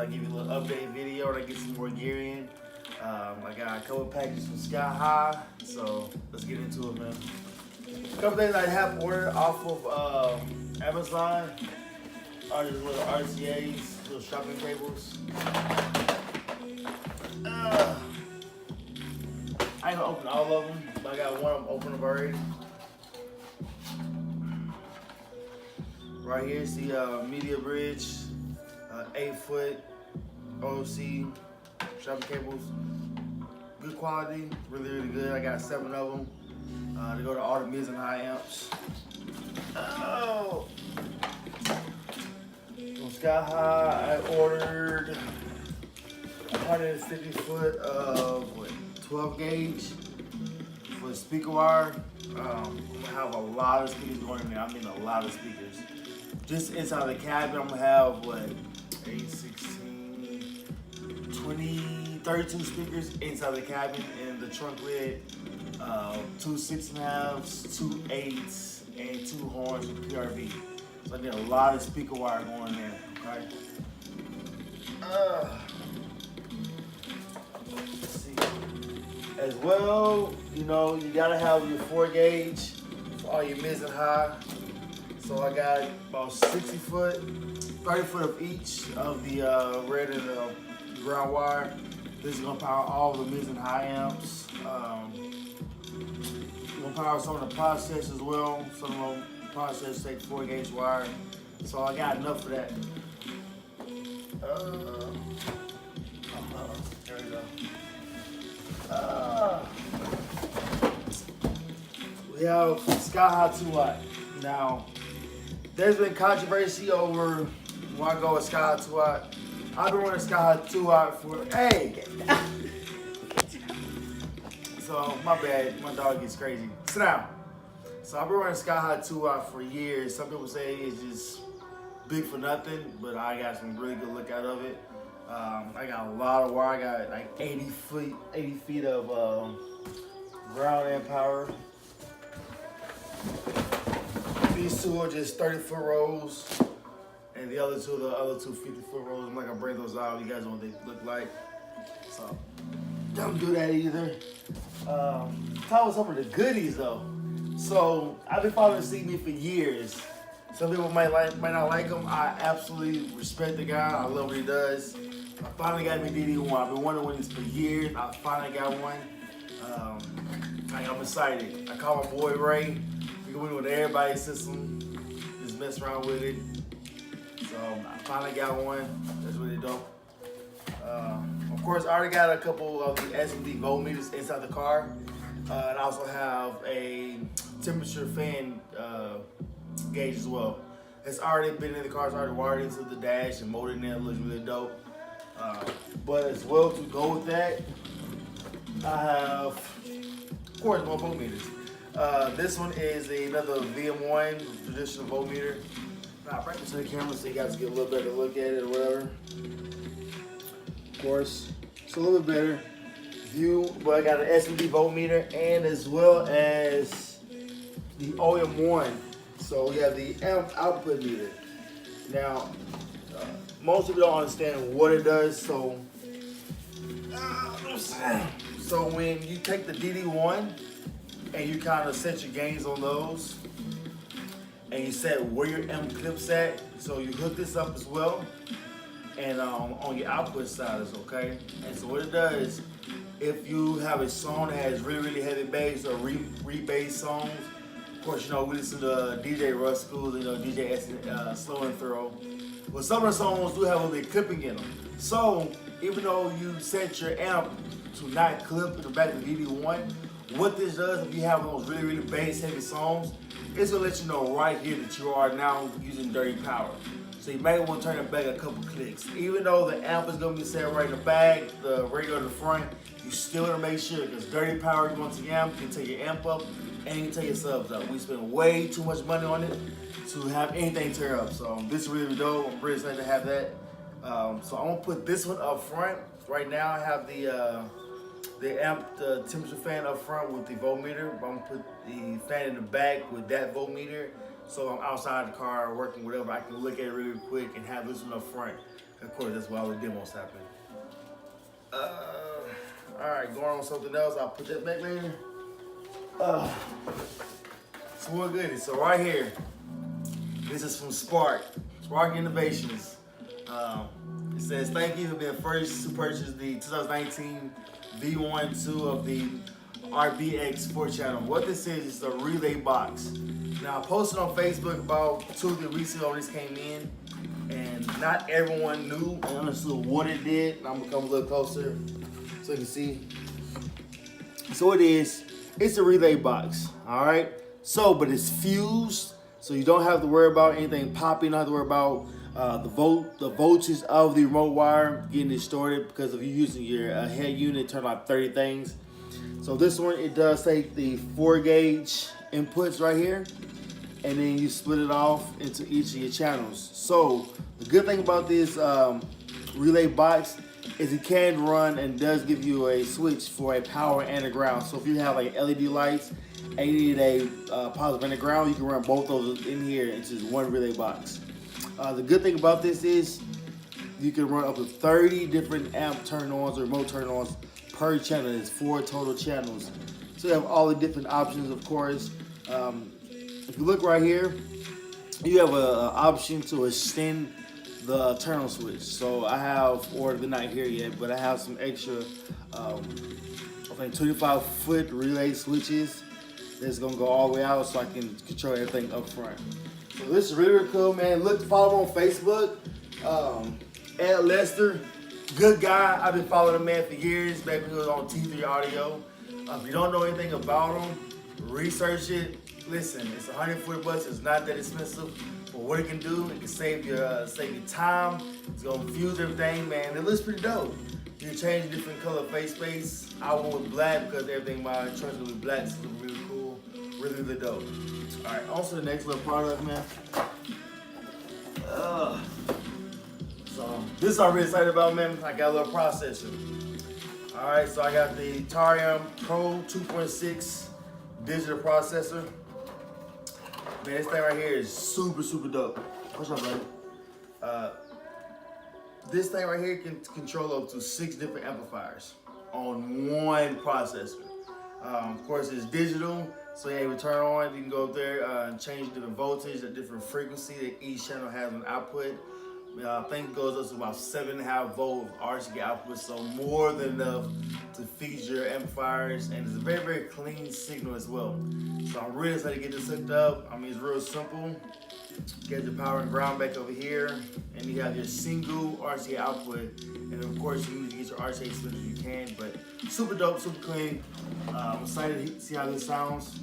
I give you a little update video and I get some more gear in. I got a couple packages from Sky High, so let's get into it, man. A couple things I have ordered off of Amazon are these little RCAs, little shopping tables. I ain't gonna open all of them, but I got one of them open already. Right here is the Media Bridge, 8-foot OC shopping cables. Good quality, really, really good. I got 7 of them. They go to all the mids and high amps. Oh! From Sky High, I ordered 150 foot of 12 gauge for the speaker wire. I'm gonna have a lot of speakers going in there. I mean, a lot of speakers. Just inside the cabin, I'm gonna have 8, 16, 20, 32 speakers inside the cabin. In the trunk lid, 2 6.5s, 2 8s, and 2 horns with PRV. So I need a lot of speaker wire going in there, okay? Let's see. As well, you know, you gotta have your 4 gauge for all your mids and high. So I got about 60 foot, 30 foot of each of the red and the ground wire. This is gonna power all the mids and high amps. Gonna power some of the process as well. Some of them process take 4 gauge wire. So I got enough for that. There we go. We have Sky High 2-watt. Now, there's been controversy over when I go with Sky High 2-watt. I've been running Sky High 2-watt for, hey! So, my bad, my dog gets crazy. Sit down. So, I've been running Sky High 2-watt for years. Some people say it's just big for nothing, but I got some really good look out of it. I got a lot of wire. I got like 80 feet of ground and power. These 2 are just 30-foot rolls, and the other 2 50-foot rolls. I'm not gonna break those out. You guys know what they look like. So don't do that either. Talk about some of the goodies though. So I've been following Steve me for years. Some people might not like him. I absolutely respect the guy. I love what he does. I finally got me DD1. I've been wondering what this for years. I finally got one. I'm excited. I called my boy Ray. We went with everybody's system. Just mess around with it. So I finally got one. That's really dope. Of course, I already got a couple of the SMD voltmeters inside the car. And I also have a temperature fan gauge as well. It's already been in the car. It's already wired into the dash and molded in there. It looks really dope. But as well, to go with that, I have, of course, more voltmeters. This one is another VM1 traditional voltmeter. I'll bring it to the camera so you guys get a little better look at it or whatever. Of course, it's a little bit better view, but I got an SMD voltmeter and as well as the OM1. So we have the amp output meter. Now, most people don't understand what it does. So when you take the DD1 and you kind of set your gains on those, and you set where your amp clips at, so you hook this up as well, and on your output side is okay. And so what it does, if you have a song that has really, really heavy bass or re-bass songs, of course, you know, we listen to DJ Russ Schools, you know, DJ Slow and Throw. Well, some of the songs do have a little bit of clipping in them. So even though you set your amp to not clip in the back of the DD1, what this does, if you have those really, really bass heavy songs, it's gonna let you know right here that you are now using dirty power. So you may want to turn it back a couple clicks. Even though the amp is gonna be set right in the back, the radio in the front, you still gotta make sure, because dirty power going to your amp, you can take your amp up and you can take your subs up. We spend way too much money on it to have anything tear up. So this is really dope. I'm really excited to have that. So I'm gonna put this one up front. Right now I have the temperature fan up front with the voltmeter. I'm gonna put the fan in the back with that voltmeter. So I'm outside the car working whatever. I can look at it really quick and have this one up front. Of course, that's why all the demos happen. All right, going on something else. I'll put that back later. So we're good. So right here, this is from Spark Innovations. It says, thank you for being the first to purchase the 2019 V1-2 of the RBX 4-channel. What this is a relay box. Now, I posted on Facebook about 2 or 3 weeks ago when this came in, and not everyone knew and understood what it did. And I'm gonna come a little closer so you can see. So it's a relay box, all right? So, but it's fused, so you don't have to worry about anything popping, don't have to worry about the voltage of the remote wire getting distorted because of you using your head unit, turn on 30 things. So this one, it does take the 4-gauge inputs right here, and then you split it off into each of your channels. So the good thing about this relay box is it can run and does give you a switch for a power and a ground. So if you have like LED lights and you need a positive and a ground, you can run both those in here into just one relay box. The good thing about this is you can run up to 30 different amp turn-ons or remote turn-ons per channel. There's 4 total channels. So you have all the different options, of course. If you look right here, you have an option to extend the turn-on switch. So I have ordered, they're not here yet, but I have some extra, I think 25-foot relay switches that's gonna go all the way out so I can control everything up front. So this is really, really cool, man. Look, follow him on Facebook, Ed Lester. Good guy. I've been following the man for years, back when he was on T3 Audio. If you don't know anything about him, research it. Listen, it's $140. It's not that expensive. But what it can do, it can save your time. It's gonna fuse everything, man. It looks pretty dope. You can change different color face space. I went with black because everything my choice will be black. So it's really cool, really, really dope. All right, on to the next little product, man. So this I'm really excited about, man. I got a little processor. All right, so I got the Tarium Pro 2.6 digital processor. Man, this thing right here is super, super dope. What's up, buddy? This thing right here can control up to 6 different amplifiers on one processor. Of course, it's digital, so you can turn on. You can go up there and change different voltage, a different frequency that each channel has an output. I think it goes up to about 7.5 volt RCA output, so more than enough to feed your amplifiers, and it's a very, very clean signal as well. So I'm really excited to get this hooked up. I mean, it's real simple. Get your power and ground back over here, and you have your single RCA output, and of course you need to get your RCA as soon as you can, but super dope, super clean. I'm excited to see how this sounds.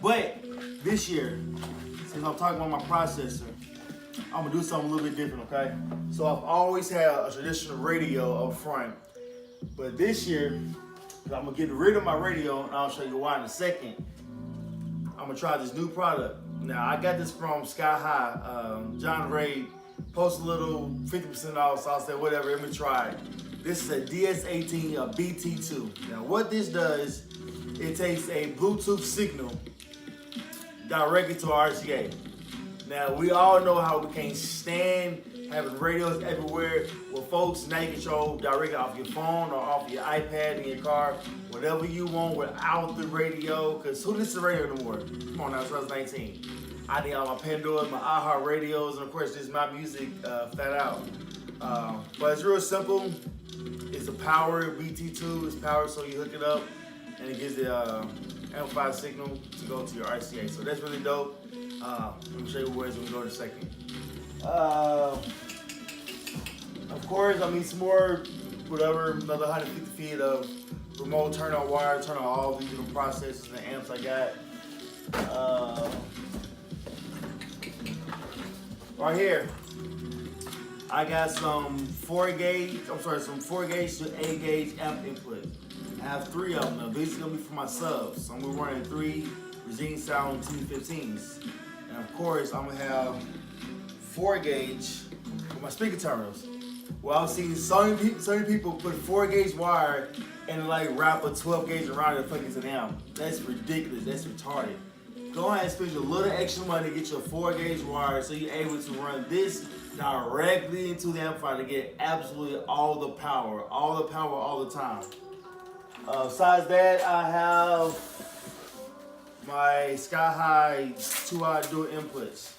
But this year, since I'm talking about my processor, I'm gonna do something a little bit different, okay? So I've always had a traditional radio up front, but this year, I'm gonna get rid of my radio, and I'll show you why in a second. I'm gonna try this new product. Now, I got this from Sky High. John Ray posted a little 50% off, so I said, whatever, let me try it. This is a DS18, a BT2. Now, what this does, it takes a Bluetooth signal directly to RCA. Now, we all know how we can't stand having radios everywhere. Well, folks, now you control directly off your phone or off your iPad in your car, whatever you want without the radio, because who listens to the radio anymore? Come on now, it's 2019. I need all my Pandoras, my iHeart radios, and of course, this is my music flat out. But it's real simple. It's a power BT2, it's powered so you hook it up, and it gives the amplified signal to go to your RCA. So that's really dope. I'm gonna show you where it's gonna go in a second. Of course, I need some more, whatever, another 150 feet of remote turn on wire, turn on all these different processors and amps I got. Right here, I got some 4-gauge to 8-gauge amp input. I have 3 of them. Now, these are gonna be for my subs. So I'm gonna run 3 Regine Sound T15s. And of course, I'm gonna have 4-gauge with my speaker terminals. Well, I've seen so many people put 4-gauge wire and like wrap a 12-gauge around it, fucking it's an amp. That's ridiculous. That's retarded. Go ahead and spend a little extra money to get your 4-gauge wire so you're able to run this directly into the amplifier to get absolutely all the power, all the time. Besides that, I have my Sky High 2-out dual inputs.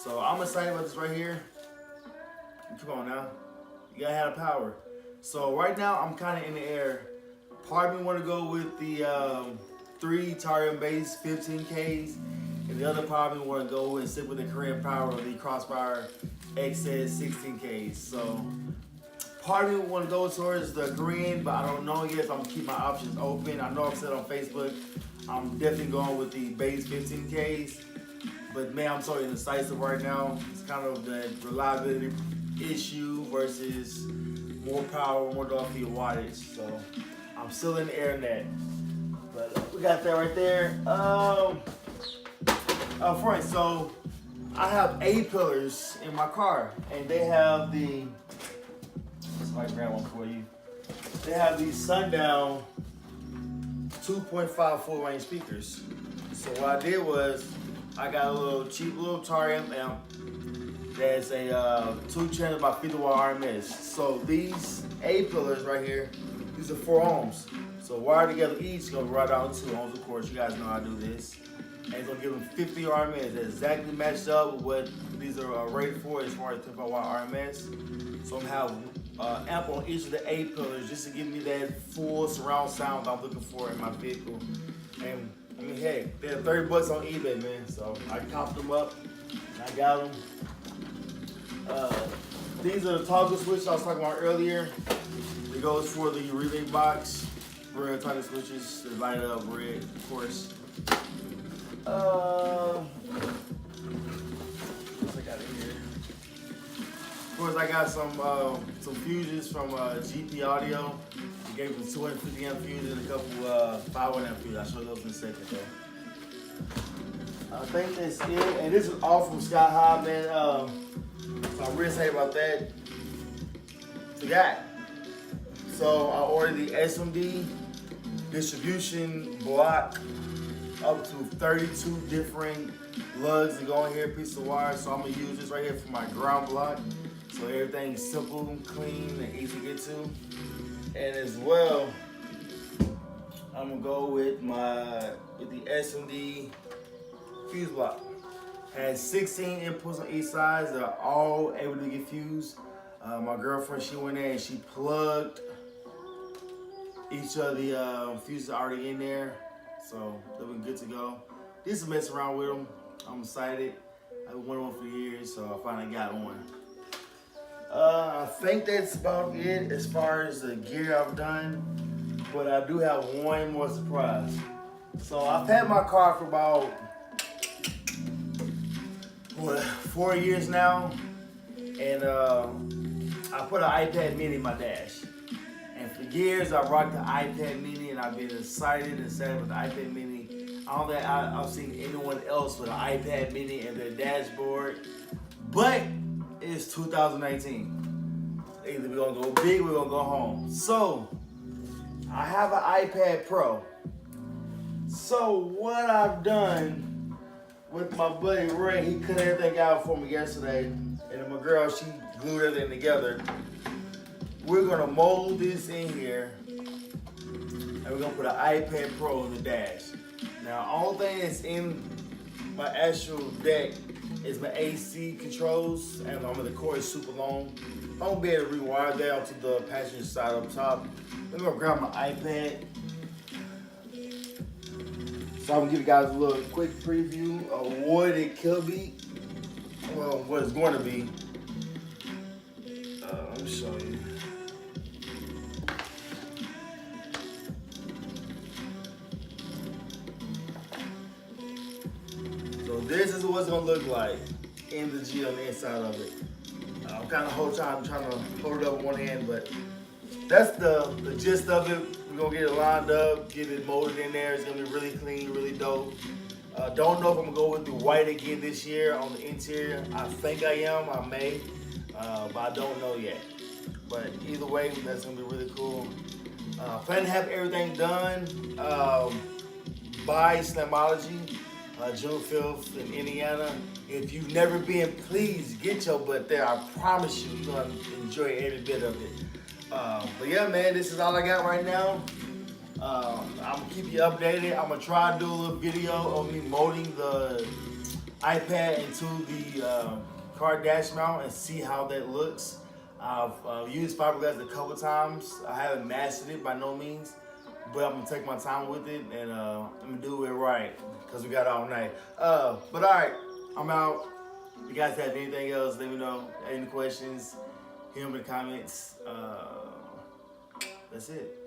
So I'm excited about this right here. Come on now, you gotta have power. So right now I'm kind of in the air. Part of me want to go with the 3 Tarium bass 15Ks, and the other part of me want to go and stick with the Korean power of the Crossfire XS 16Ks. So part of me want to go towards the Korean, but I don't know yet. So I'm gonna keep my options open. I know I've said on Facebook I'm definitely going with the bass 15Ks, but man, I'm so indecisive right now. It's kind of the reliability issue versus more power, more dollar wattage. So I'm still in the air in that. But we got that right there. Up front, so I have A-pillars in my car, and they have the. So I grab one for you. They have these Sundown 2.5 full range speakers. So what I did was I got a little cheap little Tarium amp. That's a 2 channel by 50 watt RMS. So these A-pillars right here, these are 4 ohms. So wired together each, gonna run out 2 ohms, of course. You guys know how I do this. And it's gonna give them 50 RMS. That's exactly matched up with what these are rated for as far as 25 watt RMS. So I'm gonna have amp on each of the A-pillars just to give me that full surround sound I'm looking for in my vehicle. And I mean, hey, they're 30 bucks on eBay, man. So I copped them up, and I got them. These are the toggle switches I was talking about earlier. It goes for the relay box, red toggle switches, they light up red, of course. What else I got in here? Of course, I got some fuses from GP Audio. They gave me 250 amp fuses and a couple 500 amp fuses. I'll show those in a second, though. I think that's it. And this is all from Sky High, man. So I'm really excited about that. So I ordered the SMD distribution block, up to 32 different lugs to go in here, piece of wire. So I'm gonna use this right here for my ground block. So everything's simple, clean, and easy to get to. And as well, I'm gonna go with the SMD fuse block. Has 16 inputs on each side. They're all able to get fused. My girlfriend, she went in and she plugged each of the fuses already in there. So they've been good to go. Did some mess around with them. I'm excited. I've wanted one for years, so I finally got one. I think that's about it as far as the gear I've done. But I do have one more surprise. So I've had my car for about 4 years now, and I put an iPad mini in my dash. And for years I rocked the iPad mini, and I've been excited and sad with the iPad mini. I don't think I've seen anyone else with an iPad mini in their dashboard, but it's 2019. Either we're gonna go big, we're gonna go home. So I have an iPad Pro. So what I've done with my buddy Ray, he cut everything out for me yesterday, and then my girl, she glued everything together. We're gonna mold this in here, and we're gonna put an iPad Pro in the dash. Now, all thing that's in my actual deck is my AC controls, and the cord is super long. I'm gonna be able to rewire that onto the passenger side up top. I'm gonna grab my iPad. So I'm gonna give you guys a little quick preview of what it could be. Well, what it's going to be. Let me show you. So this is what it's gonna look like in the G on the inside of it. I'm kind of trying to hold it up with one hand, but that's the gist of it. We're gonna get it lined up, get it molded in there. It's gonna be really clean, really dope. Don't know if I'm gonna go with the white again this year on the interior. I think I am, I may, but I don't know yet. But either way, that's gonna be really cool. Plan to have everything done by Slamology. June 5th in Indiana. If you've never been, please get your butt there. I promise you, you're gonna enjoy every bit of it. But yeah, man, this is all I got right now. I'm gonna keep you updated. I'm gonna try to do a little video of me molding the iPad into the car dash mount and see how that looks. I've used fiberglass a couple times. I haven't mastered it by no means, but I'm gonna take my time with it and I'm gonna do it right because we got all night. But all right, I'm out. If you guys have anything else, let me know. Any questions, hit them in the comments. That's it.